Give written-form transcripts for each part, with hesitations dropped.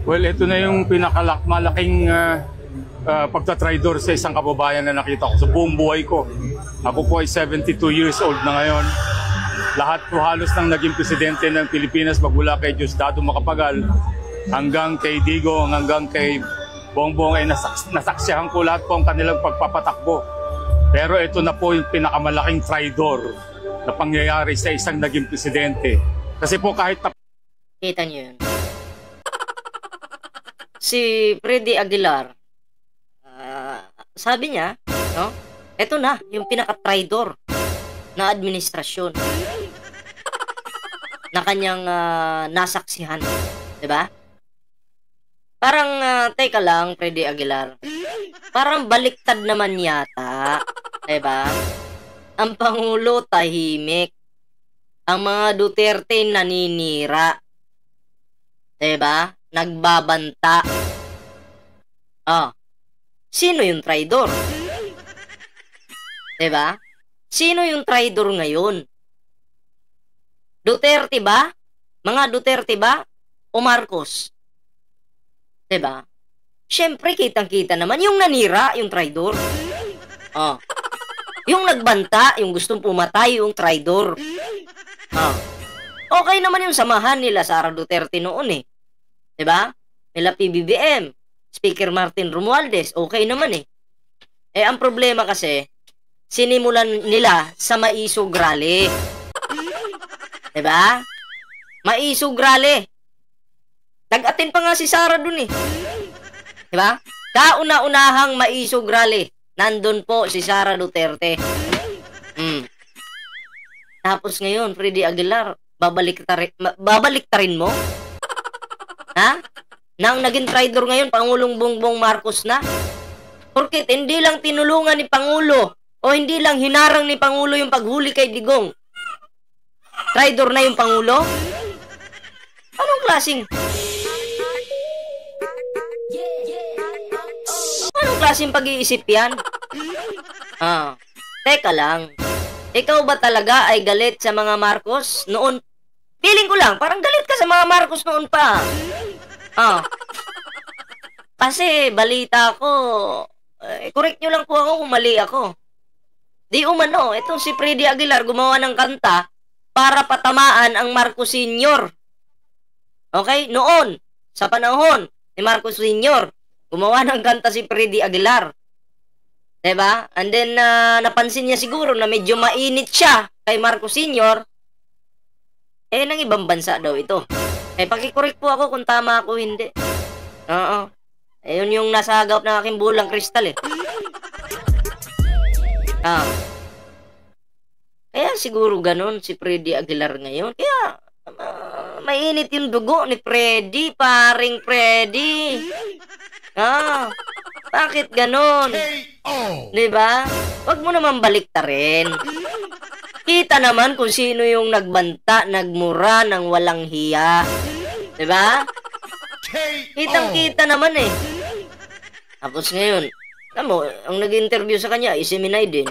Well, ito na yung malaking pagtatraidor sa isang kababayan na nakita ko sa buong buhay ko. Ako po ay 72 years old na ngayon. Lahat po halos ng naging presidente ng Pilipinas magmula kay Diosdado Macapagal hanggang kay Digong, hanggang kay Bongbong ay nasaksihan ko lahat po ang kanilang pagpapatakbo. Pero ito na po yung pinakamalaking traidor na pangyayari sa isang naging presidente. Kasi po kahit kita niyo yun. Si Freddy Aguilar, sabi niya, no? Ito na, yung pinaka-traidor na administrasyon na kanyang nasaksihan. Diba? Parang, teka lang, Freddy Aguilar. Parang baliktad naman yata. Diba? Ang Pangulo tahimik. Ang mga Duterte naninira. Diba? Nagbabanta. Sino yung traidor? Diba? Sino yung traidor ngayon? Duterte ba? Mga Duterte ba? O Marcos? Diba? Siyempre, kitang-kita naman yung nanira, yung traidor. Yung nagbanta, yung gustong pumatay, yung traidor. Okay naman yung samahan nila Sara Duterte noon eh. Diba? Nila PBBM, Speaker Martin Romualdez, okay naman eh. Ang problema kasi, sinimulan nila sa Maisog Rally. Diba? Maisog Rally. Nag-attend pa nga si Sara dun eh. Diba? Kauna-unahang Maisog Rally. Nandun po si Sara Duterte. Tapos ngayon, Freddy Aguilar, babaliktarin mo? Ha? Nang naging traidor ngayon, Pangulong Bongbong Marcos na? Porket hindi lang tinulungan ni Pangulo o hindi lang hinarang ni Pangulo yung paghuli kay Digong. Traidor na yung Pangulo? Anong klaseng pag-iisip yan? Teka lang. Ikaw ba talaga ay galit sa mga Marcos noon? Feeling ko lang, parang galit ka sa mga Marcos noon pa. Kasi balita ko, correct nyo lang po ako kung mali ako. Di umano, itong si Freddy Aguilar gumawa ng kanta para patamaan ang Marcos Sr. Okay? Noon, sa panahon ni Marcos Sr., gumawa ng kanta si Freddy Aguilar. Diba? And then, napansin niya siguro na medyo mainit siya kay Marcos Sr. Nang ibang bansa daw ito. Pakicorrect po ako kung tama ako hindi. Oo. Yun yung nasa hagap ng aking bulang kristal eh. Kaya siguro ganun si Freddy Aguilar ngayon. Kaya, mainit yung dugo ni Freddy, paring Freddy. Bakit ganun? Diba? Huwag mo naman baliktarin. Kita naman kung sino yung nagbanta, nagmura ng walang hiya. Diba? Kitang-kita naman eh. Tapos ngayon, ang nag-interview sa kanya, si Minay din.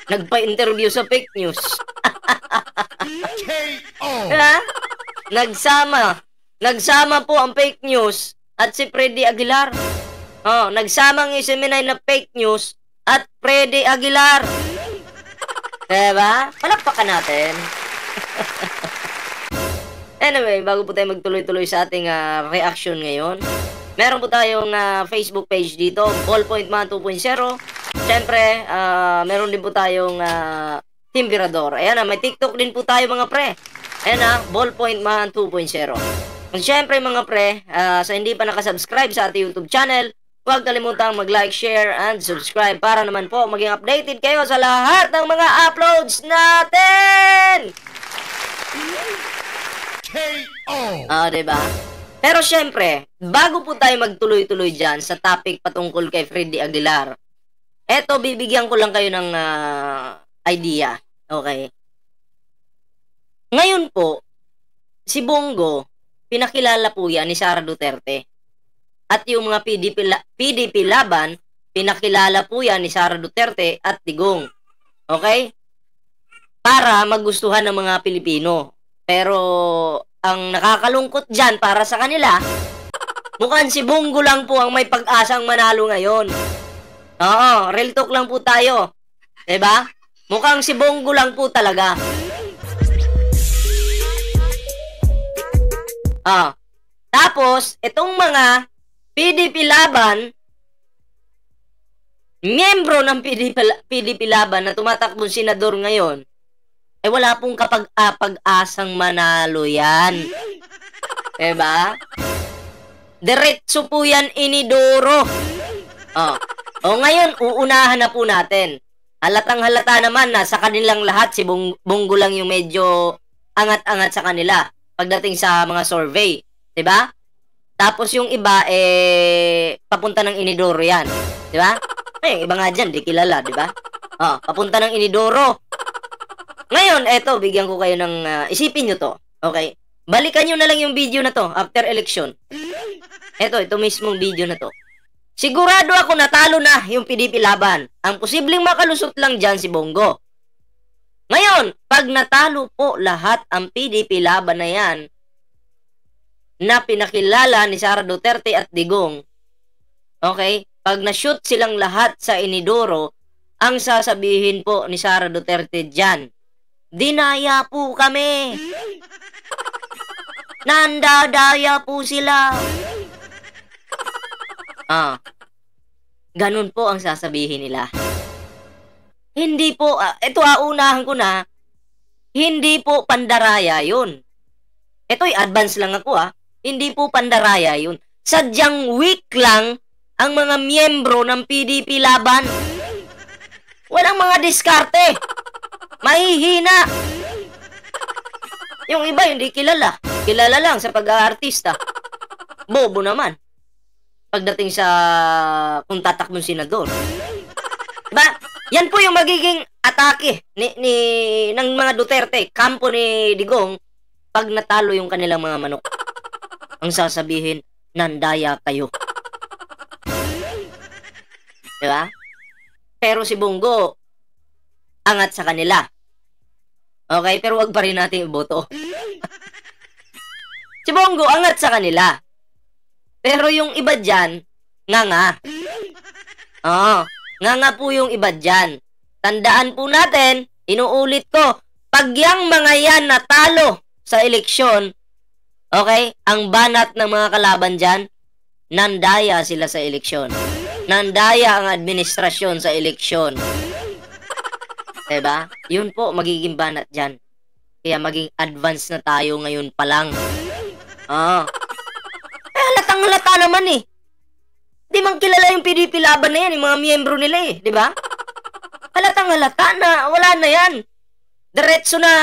Nagpa-interview sa fake news. Diba? Nagsama po ang fake news at si Freddy Aguilar. Nagsama ang Minay na fake news at Freddy Aguilar. Diba? Palakpakan natin. Anyway, bago po tayo magtuloy-tuloy sa ating reaction ngayon, meron po tayong Facebook page dito, Ballpoint Man 2.0. Siyempre, meron din po tayong Team Virador. Ayan may TikTok din po tayo mga pre. Ayan Ballpoint Man 2.0. At siyempre mga pre, sa hindi pa nakasubscribe sa ating YouTube channel, huwag kalimutang mag-like, share, and subscribe para naman po maging updated kayo sa lahat ng mga uploads natin! Diba? Pero syempre, bago po tayo magtuloy-tuloy dyan sa topic patungkol kay Freddy Aguilar, eto, bibigyan ko lang kayo ng idea. Okay? Ngayon po, si Bongo, pinakilala po yan ni Sara Duterte. At yung mga PDP laban, pinakilala po yan ni Sara Duterte at Digong. Okay? Para magustuhan ng mga Pilipino. Pero ang nakakalungkot dyan para sa kanila, Mukhang si Bongo lang po ang may pag-asang manalo ngayon. Oo, real talk lang po tayo. 'Di ba? Mukhang si Bongo lang po talaga. Tapos, itong mga PDP laban, miyembro ng PDP laban na tumatakbong senador ngayon, ay wala pong pag-asang manalo yan. Diba? Diretso po yan inidoro. Ngayon, uunahan na po natin. Halatang halata naman na sa kanilang lahat, si Bongo lang yung medyo angat-angat sa kanila pagdating sa mga survey. Diba? Tapos yung iba, papunta ng inidoro yan. Diba? Iba nga dyan, di kilala, diba? Papunta ng inidoro. Ngayon, eto, bigyan ko kayo ng, isipin nyo to. Okay? Balikan nyo na lang yung video na to, after election. Ito mismong video na to. Sigurado ako natalo na yung PDP laban. Ang posibleng makalusot lang dyan si Bongo. Ngayon, pag natalo po lahat ang PDP laban na yan, na pinakilala ni Sara Duterte at Digong, okay? Pag na-shoot silang lahat sa inidoro, ang sasabihin po ni Sara Duterte dyan, dinaya po kami. Nandadaya po sila. Ganun po ang sasabihin nila. Hindi po, ito unahan ko na, hindi po pandaraya yun. Ito'y advance lang ako Hindi po pandaraya yun. Sadyang weak lang ang mga miyembro ng PDP laban. Walang mga diskarte. Mahihina. Yung iba hindi kilala. Kilala lang sa pag-aartista. Bobo naman. Pagdating sa kung tatakbong senador. Diba? Yan po yung magiging atake ng mga Duterte, kampo ni Digong, pag natalo yung kanilang mga manok. Ang sasabihin, nandaya kayo. Diba? Pero si Bongo, angat sa kanila. Okay? Pero wag pa rin natin iboto. Si Bongo, angat sa kanila. Pero yung iba dyan, nga. Nga po yung iba dyan. Tandaan po natin, inuulit ko, pag yung mga yan natalo sa eleksyon, okay, ang banat ng mga kalaban dyan, nandaya sila sa eleksyon. Nandaya ang administrasyon sa eleksyon. Diba? Yun po, magiging banat dyan. Kaya maging advance na tayo ngayon pa lang. Halatang-halata naman Di man kilala yung PDP laban na yan, yung mga miyembro nila di ba? Halatang-halata na, wala na yan. Diretso na,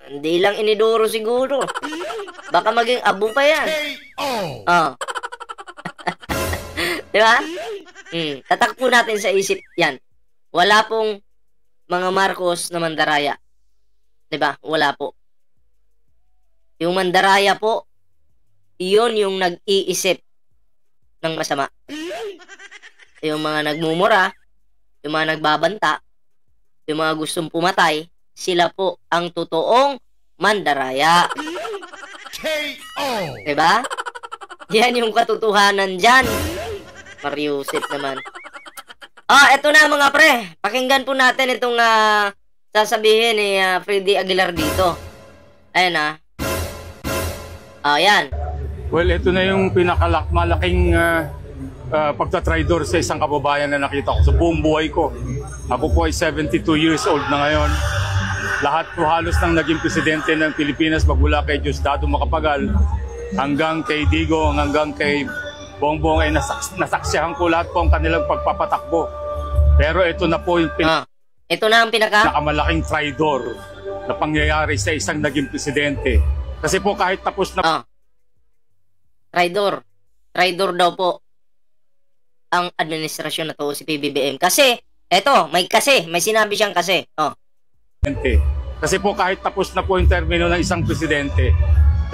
hindi lang inidoro siguro. Baka maging abo pa yan. Di ba? Tatak po natin sa isip yan. Wala pong mga Marcos na mandaraya. Di ba? Wala po. Yung mandaraya po, iyon yung nag-iisip ng masama. Yung mga nagmumura, yung mga nagbabanta, yung mga gustong pumatay, sila po ang totoong mandaraya. Diba? Yan yung katotohanan dyan. Mariusit naman. Eto na mga pre. Pakinggan po natin itong sasabihin ni Freddy Aguilar dito. Ayan yan. Well, ito na yung malaking pagtatraidor sa isang kababayan na nakita ko sa buong buhay ko. Ako po ay 72 years old na ngayon. Lahat po halos ng naging presidente ng Pilipinas magmula kay Diosdado Macapagal hanggang kay Digong, hanggang kay Bongbong ay nasaksihan ko lahat po ang kanilang pagpapatakbo. Pero ito na po yung ito na ang pinakamalaking traidor na pangyayari sa isang naging presidente. Kasi po kahit tapos na traidor daw po ang administrasyon na to si PBBM. Kasi may sinabi siyang kasi. Kasi po kahit tapos na po yung termino ng isang presidente,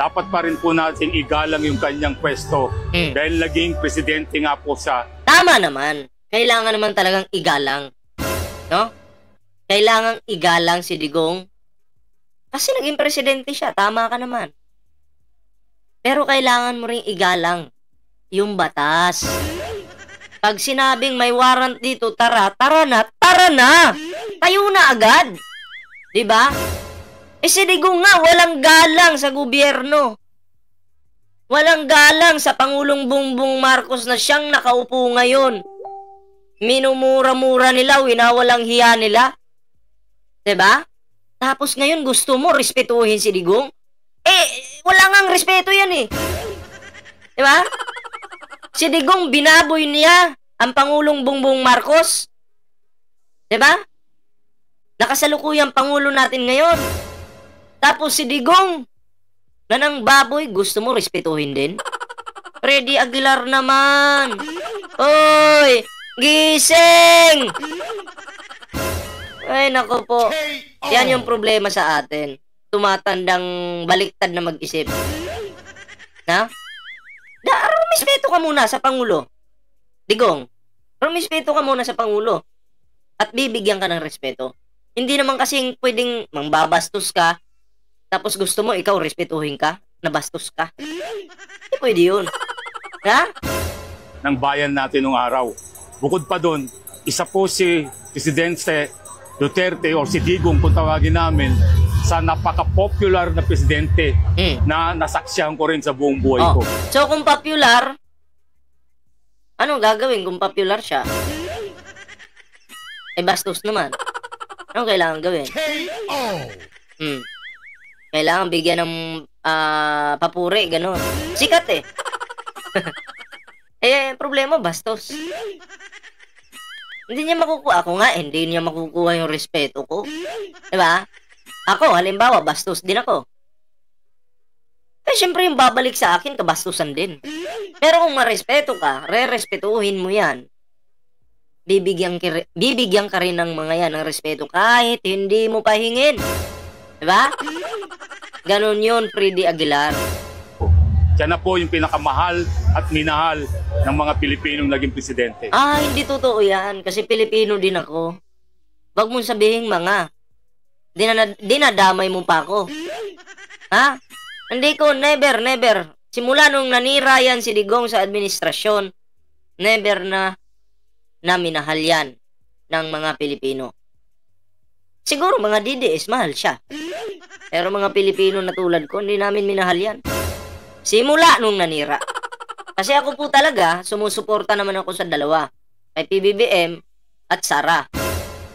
dapat pa rin po natin igalang yung kanyang pwesto dahil naging presidente nga po siya. Tama naman. Kailangan naman talagang igalang. No? Kailangan igalang si Digong. Kasi naging presidente siya. Tama ka naman. Pero kailangan mo ring igalang yung batas. Pag sinabing may warrant dito, tara na. Tayo na agad. 'Di ba? Si Digong nga, walang galang sa gobyerno. Walang galang sa Pangulong Bongbong Marcos na siyang nakaupo ngayon. Minumura-mura nila, winawalang hiya nila. 'Di ba? Tapos ngayon gusto mo respetuhin si Digong? Wala ngang respeto yan eh. 'Di ba? Si Digong binaboy niya ang Pangulong Bongbong Marcos. 'Di ba? Nakasalukuyang pangulo natin ngayon. Tapos si Digong na ng baboy, gusto mo respetuhin din? Freddy Aguilar naman. Oy, gising! Ay, nako po. Yan yung problema sa atin. Tumatandang baliktad na mag-isip. Ha? Rumispeto ka muna sa Pangulo. Digong, rumispeto ka muna sa Pangulo. At bibigyan ka ng respeto. Hindi naman kasing pwedeng mangbabastos ka, tapos gusto mo ikaw respetuhin ka, nabastos ka. Hindi pwede yun. Ha? Ng bayan natin nung araw. Bukod pa doon, isa po si Presidente Duterte o si Digong kung tawagin namin sa napaka-popular na presidente na nasaksihan ko rin sa buong buhay ko. So kung popular, anong gagawin kung popular siya? Bastos naman. Anong kailangan gawin? Kailangan bigyan ng papuri, gano'n. Sikat eh. Problema, bastos. Hindi niya makukuha. Ako nga, hindi niya makukuha yung respeto ko. Diba? Ako, halimbawa, bastos din ako. Siyempre yung babalik sa akin, kabastusan din. Pero kung marespeto ka, re-respetuhin mo yan. Bibigyan ka rin ng mga yan ng respeto kahit hindi mo pahingin. Diba? Ganon yun, Freddy Aguilar. Siya na po yung pinakamahal at minahal ng mga Pilipinong naging presidente. Hindi totoo yan. Kasi Pilipino din ako. Wag mong sabihin mga. Dinadamay mo pa ako. Ha? Hindi ko, never. Simula nung nanira yan si Digong sa administrasyon, never na minahal yan ng mga Pilipino. Siguro mga DDS, mahal siya. Pero mga Pilipino na tulad ko, hindi namin minahal yan. Simula nung nanira. Kasi ako po talaga, sumusuporta naman ako sa dalawa. Kay PBBM at Sara.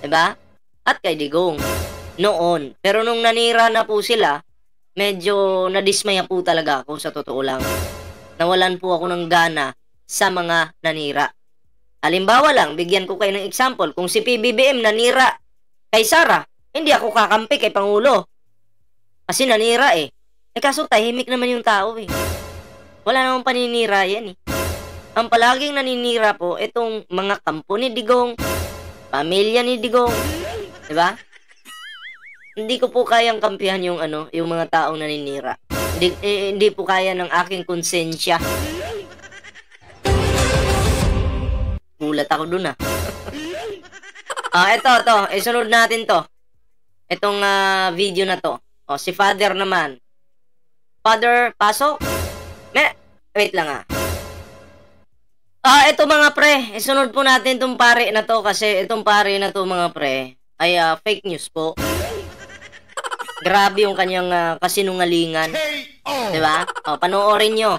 Diba? At kay Digong. Noon. Pero nung nanira na po sila, medyo nadismaya po talaga ako sa totoo lang. Nawalan po ako ng gana sa mga nanira. Halimbawa lang, bigyan ko kayo ng example. Kung si PBBM nanira kay Sara, hindi ako kakampi kay Pangulo. Kasi nanira eh. Kaso tahimik naman yung tao eh. Wala namang paninira yan eh. Ang palaging naninira po, itong mga kampo ni Digong, pamilya ni Digong. Diba? Hindi ko po kayang kampihan yung mga taong naninira. Hindi po kaya ng aking konsensya. Gulat ako dun ah. Ito. Isunod natin to. Itong video na to. Si Father naman. Father, pasok? Wait lang ito mga pre. Isunod po natin itong pare na to kasi itong pare na to mga pre ay fake news po. Grabe yung kanyang kasinungalingan. Diba? Panoorin nyo.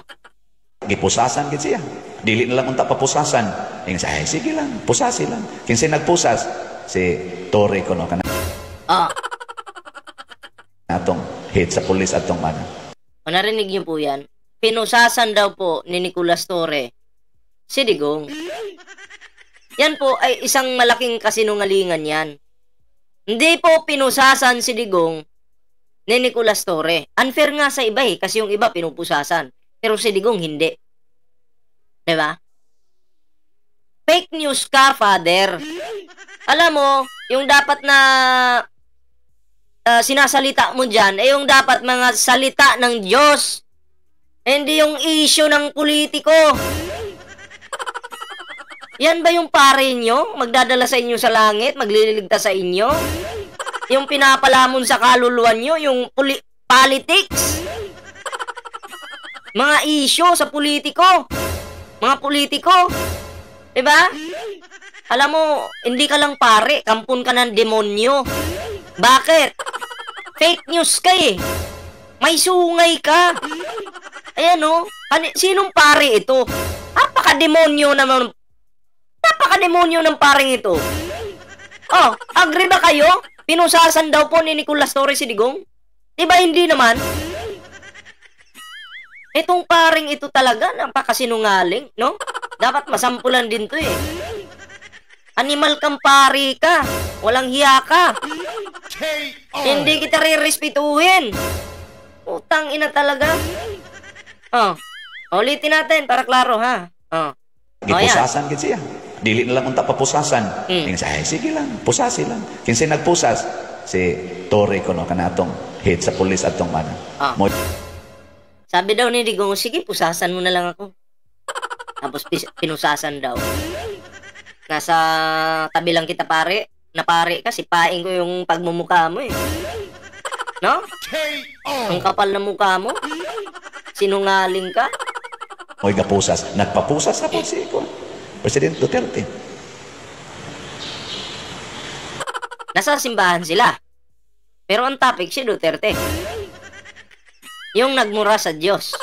Gipusasan gid siya. Dili na lang unta papusasan. Ingon siya, sige lang, pusasi lang. Kinsay nagpusas? Si Torre ko no kana. Atong hit sa pulis atong ano. Narinig niyo po yan? Pinusasan daw po ni Nicolas Torre si Digong. Yan po ay isang malaking kasinungalingan yan. Hindi po pinusasan si Digong ni Nicolas Torre. Unfair nga sa iba kasi yung iba pinupusasan. Pero si Digong hindi. Diba? Fake news ka, Father. Alam mo, yung dapat na sinasalita mo dyan, yung dapat mga salita ng Diyos. Hindi yung issue ng politiko. Yan ba yung pare nyo? Magdadala sa inyo sa langit? Maglililigtas sa inyo? Yung pinapalamon sa kaluluwa nyo? Yung politics? Mga issue sa politiko? Mga politiko. Diba? Alam mo, hindi ka lang pare, kampon ka ng demonyo. Bakit? Fake news ka eh. May sungay ka. Ayan o. Sinong pare ito? Napaka-demonyo ng paring ito. Oh, agree ba kayo? Pinusasan daw po ni Nicolas Torres si Digong? Diba hindi naman? Itong paring ito talaga, napakasinungaling, no? Dapat masampulan din to eh. Animal kang pari ka. Walang hiya ka. Hindi kita re-respetuhin. Utang ina talaga. Oh, ulitin natin para klaro ha. Oh. Gipusasan gid siya. Dili na lang unta papusasan. Ay, sige lang, pusasi lang. Kinsa nagpusas si Torre ko no kanatong head sa pulis atong mana. Sabi daw ni Digong, sige, pusasan mo na lang ako. Tapos pinusasan daw. Nasa tabi lang kita pare. Na pare ka, sipain ko yung pagmumukha mo eh. No? Ang kapal na mukha mo. Sinungaling ka. Mo'y gapusas. Nagpapusas na po si President Duterte. Nasa simbahan sila. Pero ang topic si Duterte. Yung nagmura sa Diyos.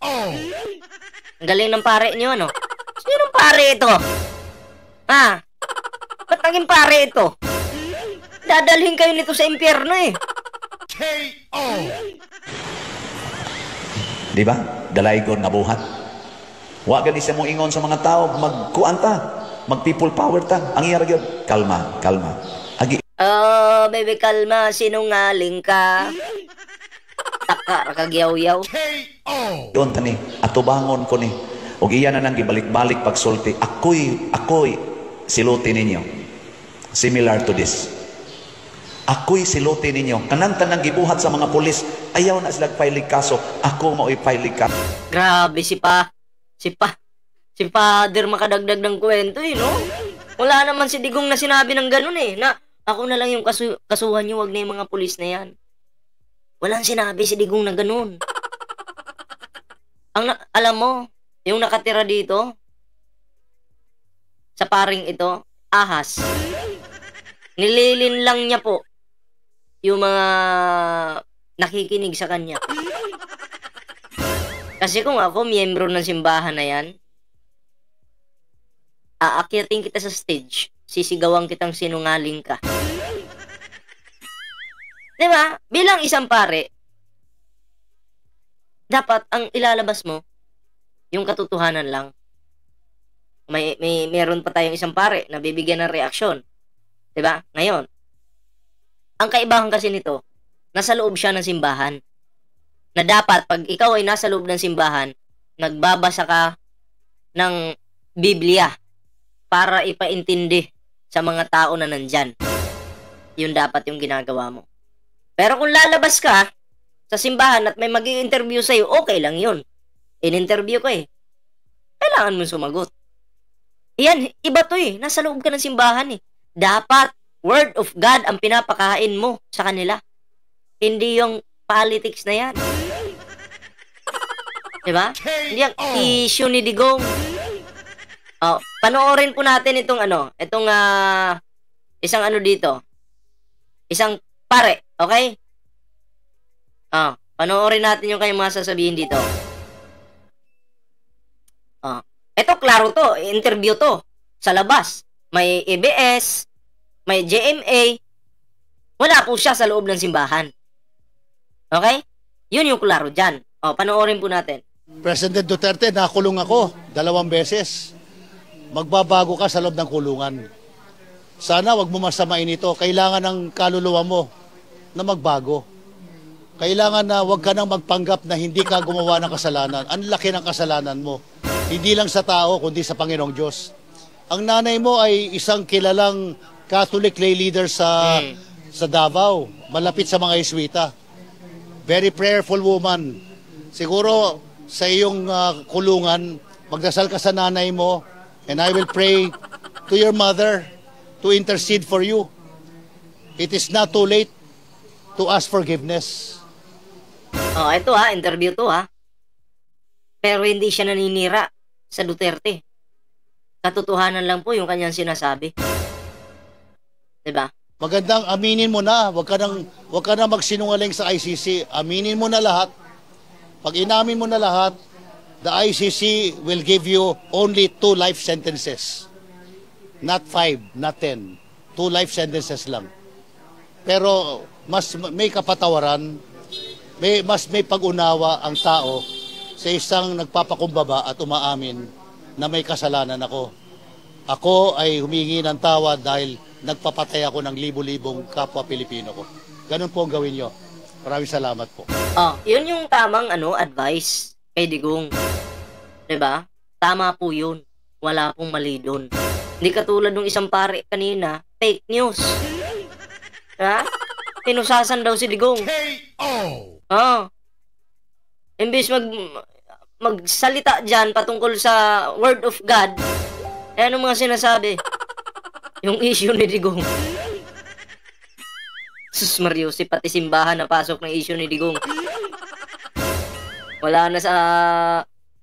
Ang galing ng pare niyo, ano? Sinong pare ito? Ha? Ba't naging pare ito? Dadalhin kayo nito sa impyerno eh. Di ba? Dalaygon nga buhat. Wa gani siya mong ingon sa mga tao, magkuan ta, mag people power ta. Ang iya ra gyud, kalma, kalma. Agi. Oh, baby, kalma, sinungaling ka. Taka ra kagyaw-yaw. Doon tani, atubangon ko ni. Og iya na nang gibalik-balik pagsulti. Ako'y siluti ninyo. Similar to this. Ako'y siluti ninyo. Kanang tanang gibuhat sa mga pulis, ayaw na sila pailig kaso. Ako mao'y pailig kaso. Grabe si Father makadagdag ng kwento eh, no? Wala naman si Digong na sinabi ng ganun eh, na ako na lang yung kasuhan nyo, wag na yung mga pulis na yan. Walang sinabi si Digong na ganun. Alam mo, yung nakatira dito, sa paring ito, ahas, nililin lang niya po yung mga nakikinig sa kanya. Kasi kung ako, miyembro ng simbahan na yan, aakyatin kita sa stage, sisigawan kitang sinungaling ka. Diba? Bilang isang pare, dapat ang ilalabas mo, yung katotohanan lang. Meron pa tayong isang pare na bibigyan ng reaksyon. Diba? Ngayon, ang kaibahan kasi nito, nasa loob siya ng simbahan. Na dapat, pag ikaw ay nasa loob ng simbahan, nagbabasa ka ng Biblia para ipaintindi sa mga tao na nandyan. Yun dapat yung ginagawa mo. Pero kung lalabas ka sa simbahan at may mag-i-interview sa'yo, okay lang yun. In-interview ko eh. Kailangan mo sumagot. Yan, iba to eh. Nasa loob ka ng simbahan eh. Dapat, word of God ang pinapakain mo sa kanila. Hindi yung politics na yan. Diba? Hindi ang issue ni Digong. Oh, panoorin po natin itong isang dito. Isang pare, okay? Oh, panoorin natin yung kayong mga sasabihin dito. Oh, eto klaro to, interview to sa labas. May ABS, may GMA. Wala po siya sa loob ng simbahan. Okay? Yun yung klaro dyan. O, panoorin po natin. President Duterte, nakulong ako 2 beses. Magbabago ka sa loob ng kulungan. Sana wag mo masamain ito. Kailangan ng kaluluwa mo na magbago. Kailangan na wag ka nang magpanggap na hindi ka gumawa ng kasalanan. Ang laki ng kasalanan mo. Hindi lang sa tao, kundi sa Panginoong Diyos. Ang nanay mo ay isang kilalang Catholic lay leader sa Davao, malapit sa mga Jesuita. Very prayerful woman. Siguro sa iyong kulungan, magdasal ka sa nanay mo, and I will pray to your mother to intercede for you. It is not too late to ask forgiveness. Oh, ito interview to Pero hindi siya naninira sa Duterte. Katotohanan lang po yung kanyang sinasabi. Diba? Magandang aminin mo na, wag ka nang magsinungaling sa ICC. Aminin mo na lahat. Pag inamin mo na lahat, the ICC will give you only 2 life sentences. Not 5, not 10. 2 life sentences lang. Pero mas may kapatawaran, mas may pag-unawa ang tao sa isang nagpapakumbaba at umaamin na may kasalanan ako. Ako ay humingi ng tawad dahil nagpapatay ako ng libo-libong kapwa Pilipino ko. Ganun po ang gawin nyo. Maraming salamat po. Yun yung tamang advice kay Digong. 'Di ba? Tama po yun. Wala pong mali doon. Hindi katulad ng isang pare kanina, fake news. Ha? Pinusasan daw si Digong. Imbis magsalita dyan patungkol sa word of God, ano mga sinasabi? Yung issue ni Digong. Sus Mariusip, pati simbahan napasok ng issue ni Digong. Wala na sa...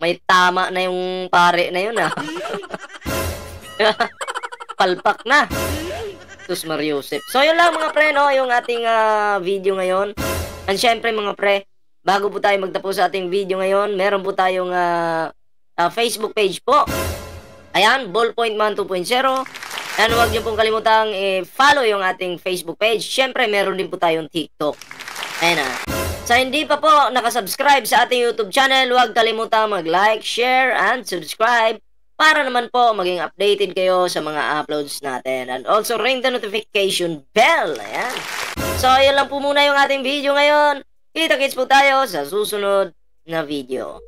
May tama na yung pare na yun, Palpak na. Sus Mariusip. So yun lang mga pre, no? Yung ating video ngayon. And syempre mga pre, bago po tayo magtapos sa ating video ngayon, meron po tayong Facebook page po. Ayan, Ballpoint Man 2.0. And huwag niyo pong kalimutang follow yung ating Facebook page. Syempre, meron din po tayong TikTok. Ayan Sa hindi pa po nakasubscribe sa ating YouTube channel, huwag kalimutang mag-like, share, and subscribe para naman po maging updated kayo sa mga uploads natin. And also ring the notification bell. Ayan. So, yun lang po muna yung ating video ngayon. Kita-kits po tayo sa susunod na video.